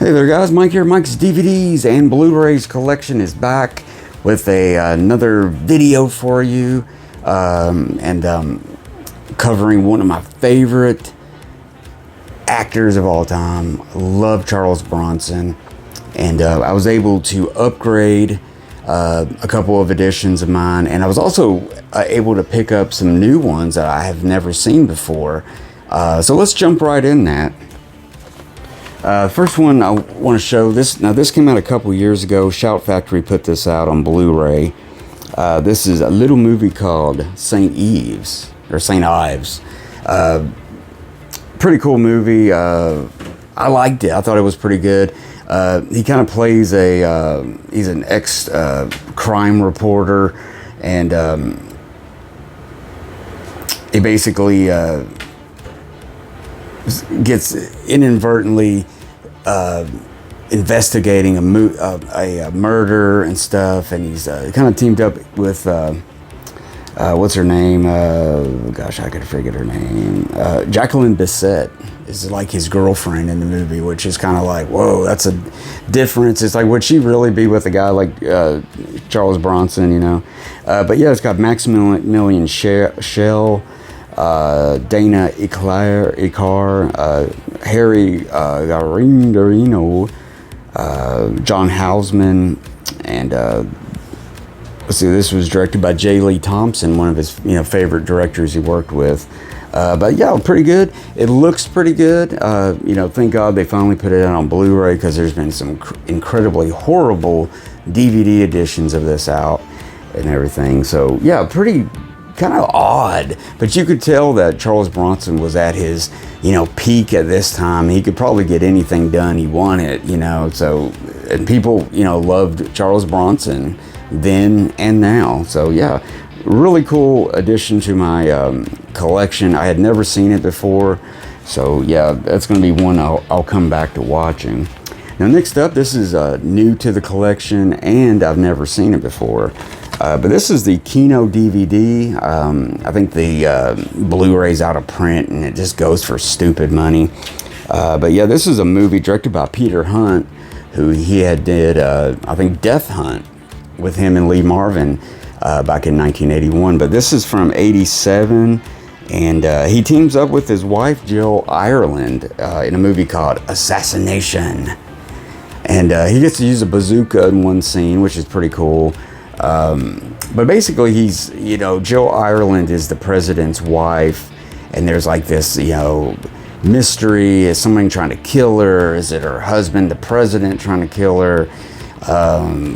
Hey there guys, Mike here. Mike's DVDs and Blu-rays collection is back with another video for you, covering one of my favorite actors of all time. Love Charles Bronson, and I was able to upgrade a couple of editions of mine, and I was also able to pick up some new ones that I have never seen before. So let's jump right in that. First one I want to show this. Now this came out a couple years ago. Shout Factory put this out on Blu-ray. This is a little movie called St. Ives or St. Ives. Pretty cool movie. I liked it. I thought it was pretty good. He kind of plays he's an ex-crime reporter, and he basically gets inadvertently investigating a murder and stuff, and he's kind of teamed up with what's her name? Gosh, I could forget her name. Jacqueline Bisset is like his girlfriend in the movie, which is kind of like, whoa, that's a difference. It's like, would she really be with a guy like Charles Bronson, you know? But yeah, it's got Maximilian Schell, Dana Icar, Harry Garino, John Houseman, and let's see, this was directed by J. Lee Thompson, one of his favorite directors he worked with. But yeah, pretty good. It looks pretty good. Thank God they finally put it out on Blu-ray, because there's been some incredibly horrible DVD editions of this out and everything. So yeah, pretty kind of odd, but you could tell that Charles Bronson was at his peak at this time. He could probably get anything done he wanted, so, and people loved Charles Bronson then and now. So yeah, really cool addition to my collection. I had never seen it before, so yeah, that's going to be one I'll come back to watching. Now next up, this is new to the collection, and I've never seen it before. But this is the Kino DVD. I think the Blu-ray's out of print, and it just goes for stupid money. But yeah, this is a movie directed by Peter Hunt, who he had did, I think, Death Hunt with him and Lee Marvin back in 1981. But this is from '87, and he teams up with his wife, Jill Ireland, in a movie called Assassination. And he gets to use a bazooka in one scene, which is pretty cool. But basically he's, Jill Ireland is the president's wife, and there's like this, mystery. Is somebody trying to kill her? Is it her husband, the president, trying to kill her?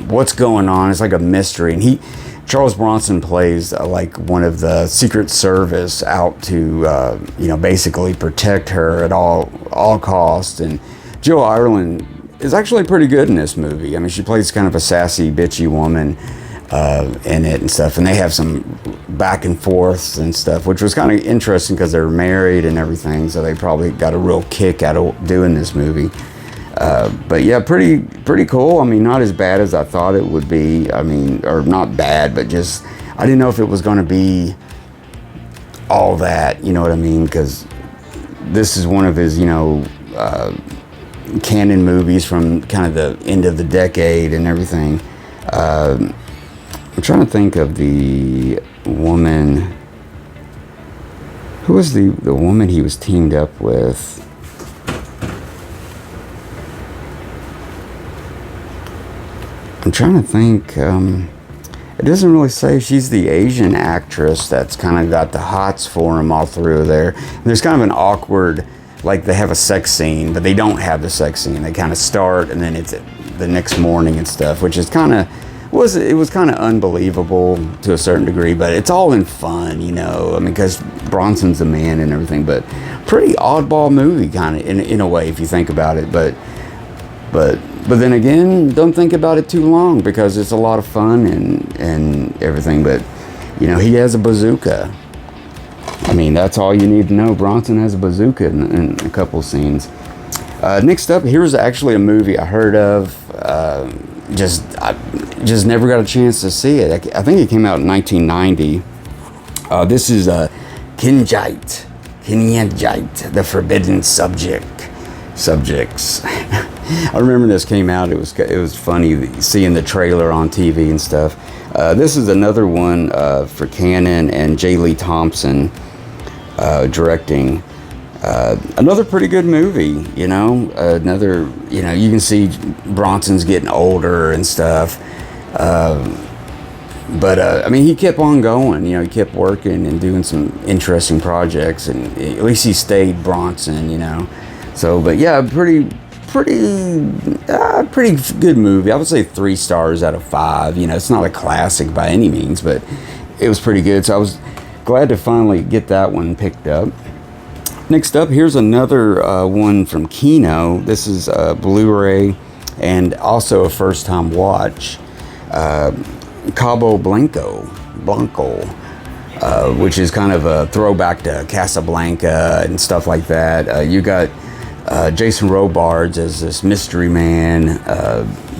What's going on? It's like a mystery. And Charles Bronson plays like one of the Secret Service out to, basically protect her at all costs. And Jill Ireland is actually pretty good in this movie. I mean, she plays kind of a sassy, bitchy woman in it and stuff, and they have some back and forths and stuff, which was kind of interesting because they're married and everything, so they probably got a real kick out of doing this movie. But yeah, pretty cool. I mean, not as bad as I thought it would be. I mean, or not bad, but just I didn't know if it was going to be all that, you know what I mean? Because this is one of his, canon movies from kind of the end of the decade and everything. I'm trying to think of the woman. Who was the woman he was teamed up with? I'm trying to think. It doesn't really say. She's the Asian actress that's kind of got the hots for him all through there. And there's kind of an awkward, like they have a sex scene, but they don't have the sex scene. They kind of start, and then it's the next morning and stuff, which is kind of it was kind of unbelievable to a certain degree, but it's all in fun, I mean, because Bronson's the man and everything. But pretty oddball movie, kind of in a way, if you think about it. But then again, don't think about it too long, because it's a lot of fun and everything. But he has a bazooka. I mean, that's all you need to know. Bronson has a bazooka in a couple scenes. Next up, here's actually a movie I heard of. I just never got a chance to see it. I think it came out in 1990. This is Kinjite, the Forbidden Subject. subjects. I remember this came out. It was funny seeing the trailer on TV and stuff. This is another one for Cannon and J. Lee Thompson directing. Another pretty good movie, another, you can see Bronson's getting older and stuff. But I mean, he kept on going, he kept working and doing some interesting projects, and at least he stayed Bronson, So, but yeah, pretty good movie. I would say 3 stars out of 5. It's not a classic by any means, but it was pretty good. So I was glad to finally get that one picked up. Next up, here's another one from Kino. This is Bluray, and also a first-time watch. Cabo Blanco, which is kind of a throwback to Casablanca and stuff like that. You got Jason Robards as this mystery man.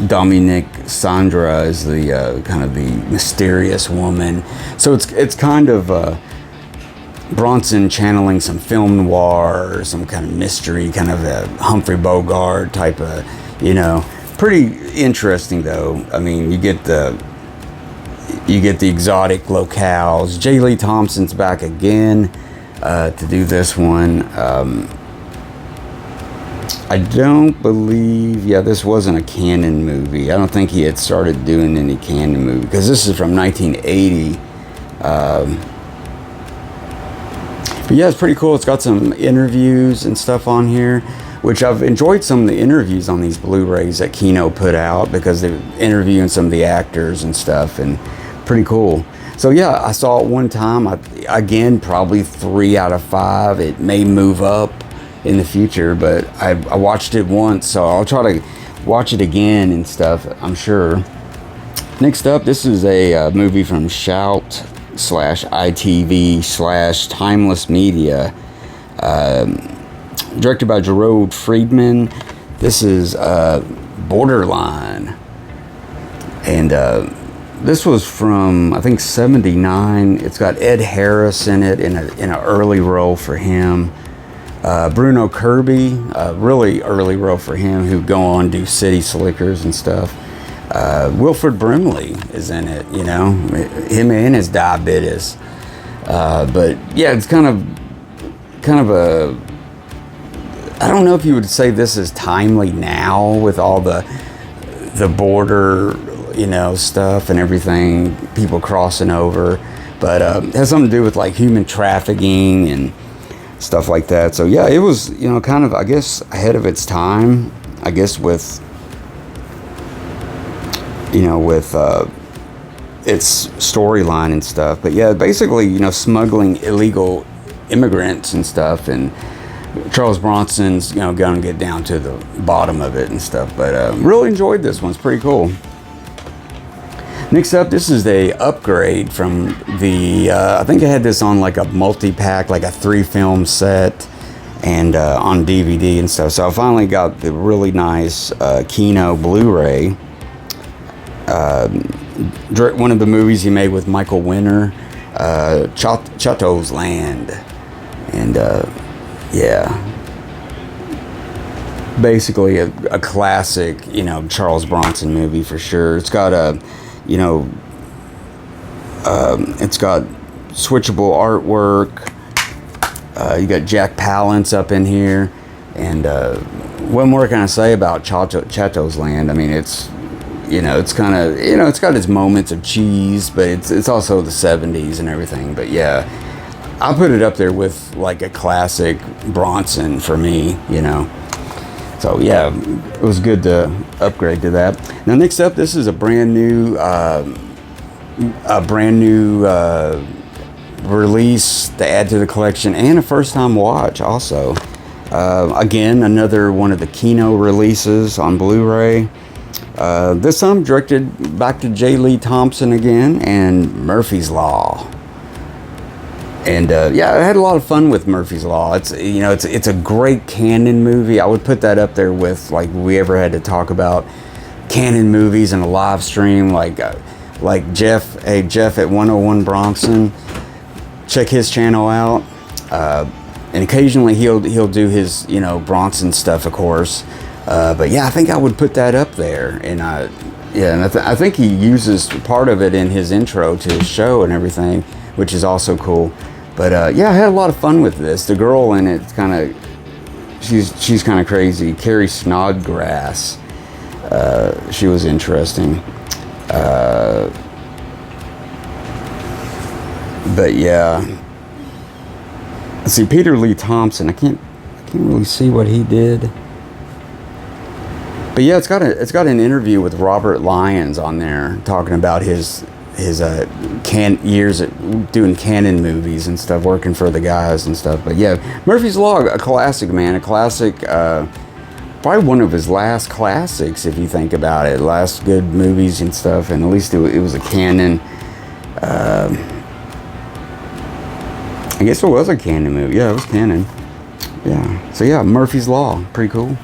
Dominic Sandra is the kind of the mysterious woman. So it's kind of Bronson channeling some film noir or some kind of mystery, kind of a Humphrey Bogart type of, pretty interesting though. I mean, you get the exotic locales. J. Lee Thompson's back again to do this one. I don't believe, this wasn't a Cannon movie. I don't think he had started doing any Cannon movie, because this is from 1980. But yeah, it's pretty cool. It's got some interviews and stuff on here, which I've enjoyed some of the interviews on these Blu-rays that Kino put out, because they're interviewing some of the actors and stuff, and pretty cool. So yeah, I saw it one time. Again, probably 3 out of 5. It may move up in the future, but I watched it once, so I'll try to watch it again and stuff, I'm sure. Next up, this is a movie from Shout/ITV/Timeless Media, directed by Gerard Friedman. This is Borderline, and this was from, I think, 79. It's got Ed Harris in it in an early role for him. Bruno Kirby, really early role for him, who go on do City Slickers and stuff. Wilford Brimley is in it, him and his diabetes. But yeah, it's kind of a, I don't know if you would say this is timely now with all the border, stuff and everything, people crossing over, but it has something to do with like human trafficking and stuff like that. So yeah, it was, kind of, I guess, ahead of its time, I guess, with its storyline and stuff. But yeah, basically, smuggling illegal immigrants and stuff, and Charles Bronson's, gonna get down to the bottom of it and stuff. But really enjoyed this one. It's pretty cool. Next up, this is a upgrade from the, I think I had this on like a multi-pack, like a 3-film set, and on DVD and stuff. So I finally got the really nice Kino Blu-ray. One of the movies he made with Michael Winner, Chateau's Land. And yeah, basically a classic, Charles Bronson movie for sure. It's got a, it's got switchable artwork. You got Jack Palance up in here, and what more can I say about Chateau's Land? I mean, it's, it's kind of, it's got its moments of cheese, but it's also the 70s and everything. But yeah, I'll put it up there with like a classic Bronson for me, So yeah, it was good to upgrade to that. Now next up, this is a brand new release to add to the collection, and a first-time watch also. Again, another one of the Kino releases on Blu-ray. This time directed back to J. Lee Thompson again, and Murphy's Law. And yeah, I had a lot of fun with Murphy's Law. It's it's a great Cannon movie. I would put that up there with, like, we ever had to talk about Cannon movies in a live stream, like Jeff at 101 Bronson. Check his channel out. and occasionally he'll do his, you know, Bronson stuff, of course. But yeah, I think I would put that up there. And I think he uses part of it in his intro to his show and everything, which is also cool. But yeah, I had a lot of fun with this. The girl in it kind of, she's kind of crazy. Carrie Snodgrass. She was interesting. But yeah, let's see, Peter Lee Thompson. I can't really see what he did. But yeah, it's got an interview with Robert Lyons on there talking about his years at doing Canon movies and stuff, working for the guys and stuff. But yeah, Murphy's Law, a classic, man, a classic. Probably one of his last classics, if you think about it. Last good movies and stuff, and at least it was a Canon. I guess it was a Canon movie. Yeah, it was Canon. Yeah. So yeah, Murphy's Law, pretty cool.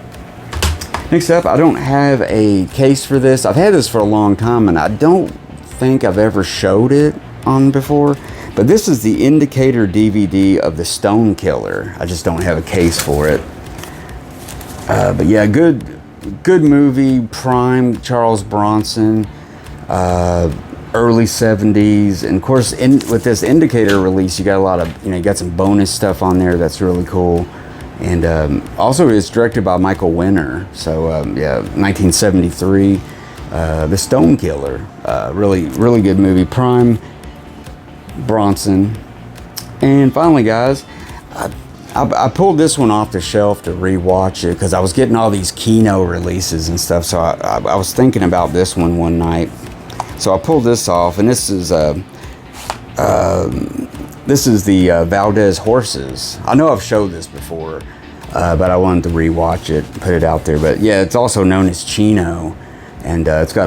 Next up, I don't have a case for this. I've had this for a long time, and I don't think I've ever showed it on before. But this is the Indicator DVD of The Stone Killer. I just don't have a case for it. But yeah, good movie. Prime Charles Bronson, early 70s, and of course, with this Indicator release, you got a lot of, you got some bonus stuff on there that's really cool. And also, it's directed by Michael Winner. So yeah, 1973, The Stone Killer, really good movie. Prime Bronson. And finally, guys, I pulled this one off the shelf to rewatch it because I was getting all these Kino releases and stuff. So I was thinking about this one night. So I pulled this off, and this is the Valdez Horses. I know I've showed this before, but I wanted to rewatch it, put it out there. But yeah, it's also known as Chino, and it's got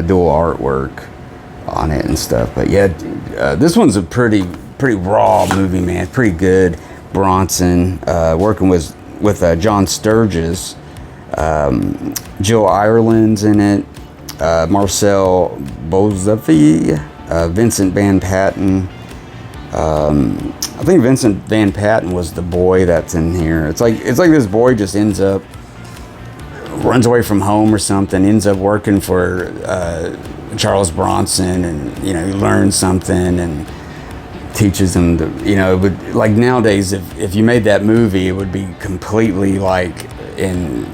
dual artwork on it and stuff. But yeah, this one's a pretty raw movie, man. It's pretty good. Bronson, working with John Sturges, Jill Ireland's in it, Marcel Bozafi, Vincent Van Patten. I think Vincent Van Patten was the boy that's in here. It's like this boy just runs away from home or something, ends up working for Charles Bronson, and he learns something and teaches him to, it would, like nowadays, if you made that movie, it would be completely like in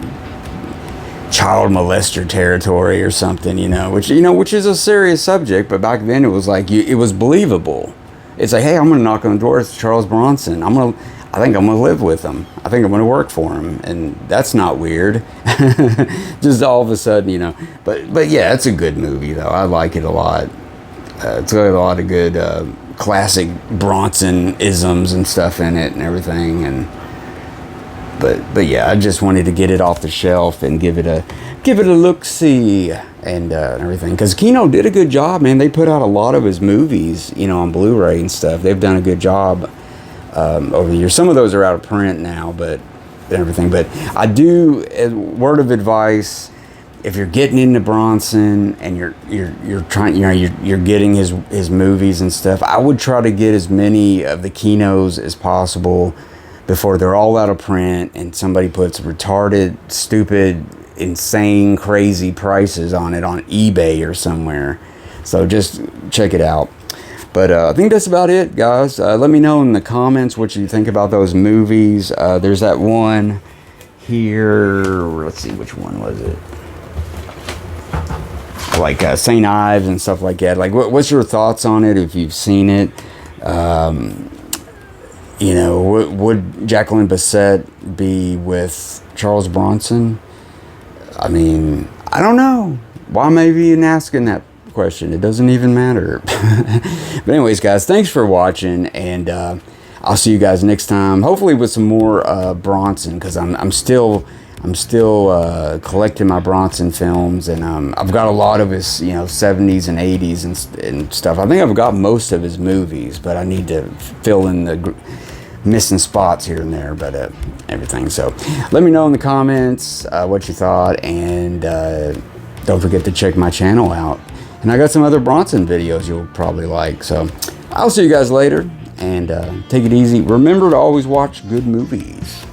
child molester territory or something, which is a serious subject, but back then it was like it was believable. It's like, hey, I'm gonna knock on the door. It's Charles Bronson. I think I'm gonna live with him. I think I'm gonna work for him, and that's not weird. Just all of a sudden, But yeah, it's a good movie though. I like it a lot. It's got a lot of good classic Bronson isms and stuff in it and everything. But yeah, I just wanted to get it off the shelf and give it a look-see and everything, because Kino did a good job, man. They put out a lot of his movies, on Blu-ray and stuff. They've done a good job over the years. Some of those are out of print now, but everything. But I do, as word of advice, if you're getting into Bronson and you're trying, you're getting his movies and stuff, I would try to get as many of the Kinos as possible before they're all out of print and somebody puts retarded, stupid, insane, crazy prices on it on eBay or somewhere. So just check it out. But I think that's about it, guys. Let me know in the comments what you think about those movies. There's that one here. Let's see, which one was it? Like St. Ives and stuff like that. Like, what's your thoughts on it if you've seen it? Would Jacqueline Bisset be with Charles Bronson? I mean, I don't know. Why am I even asking that question? It doesn't even matter. But anyways, guys, thanks for watching, and I'll see you guys next time. Hopefully with some more Bronson, because I'm still collecting my Bronson films, and I've got a lot of his 70s and 80s and stuff. I think I've got most of his movies, but I need to fill in the missing spots here and there, but everything. So let me know in the comments what you thought, and don't forget to check my channel out. And I got some other Bronson videos you'll probably like. So I'll see you guys later. and take it easy. Remember to always watch good movies.